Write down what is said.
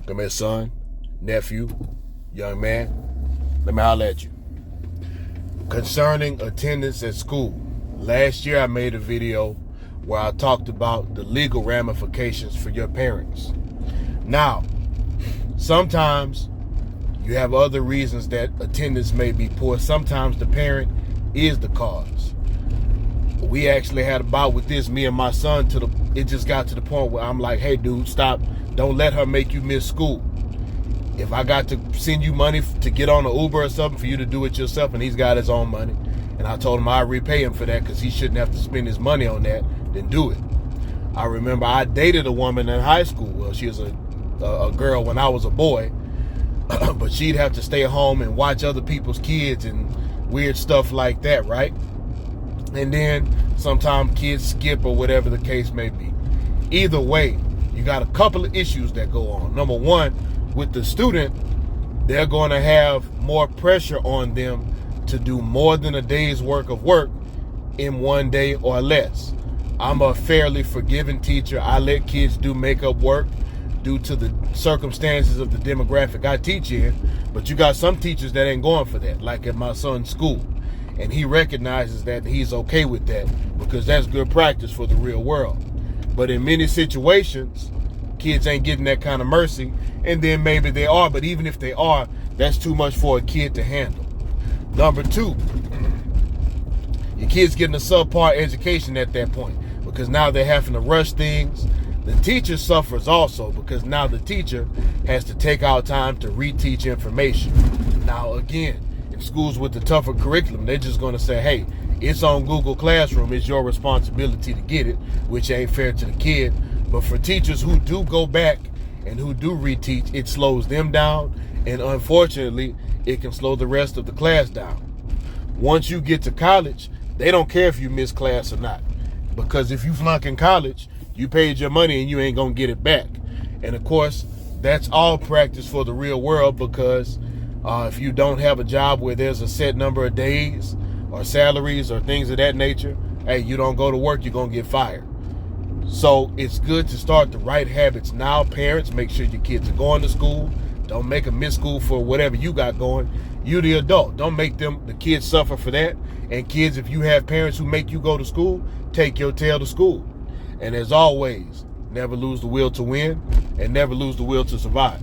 Come here, son, nephew, young man. Let me holler at you. Concerning attendance at school, last year I made a video where I talked about the legal ramifications for your parents. Now, sometimes you have other reasons that attendance may be poor. Sometimes the parent is the cause. We actually had a bout with this, me and my son, it just got to the point where I'm like, hey dude, stop. Don't let her make you miss school. If I got to send you money to get on an Uber or something for you to do it yourself, and he's got his own money, and I told him I'd repay him for that because he shouldn't have to spend his money on that, then do it. I remember I dated a woman in high school. Well, she was a girl when I was a boy, but she'd have to stay home and watch other people's kids and weird stuff like that, right? And then sometimes kids skip or whatever the case may be. Either way, you got a couple of issues that go on. Number one, with the student, they're going to have more pressure on them to do more than a day's work of work in one day or less. I'm a fairly forgiving teacher. I let kids do makeup work due to the circumstances of the demographic I teach in, but you got some teachers that ain't going for that, like at my son's school. And he recognizes that, and he's okay with that because that's good practice for the real world. But in many situations, kids ain't getting that kind of mercy, and then maybe they are, but even if they are, that's too much for a kid to handle. Number two, your kid's getting a subpar education at that point because now they're having to rush things. The teacher suffers also because now the teacher has to take out time to reteach information. Now again, in schools with the tougher curriculum, they're just going to say, hey, it's on Google Classroom, it's your responsibility to get it, which ain't fair to the kid. But for teachers who do go back and who do reteach, it slows them down, and unfortunately, it can slow the rest of the class down. Once you get to college, they don't care if you miss class or not, because if you flunk in college, you paid your money and you ain't gonna get it back. And of course, that's all practice for the real world, because if you don't have a job where there's a set number of days or salaries or things of that nature, hey, you don't go to work, you're gonna get fired. So it's good to start the right habits now. Parents, make sure your kids are going to school. Don't make them miss school for whatever you got going. You the adult. Don't make the kids suffer for that. And kids, if you have parents who make you go to school, take your tail to school. And as always, never lose the will to win and never lose the will to survive.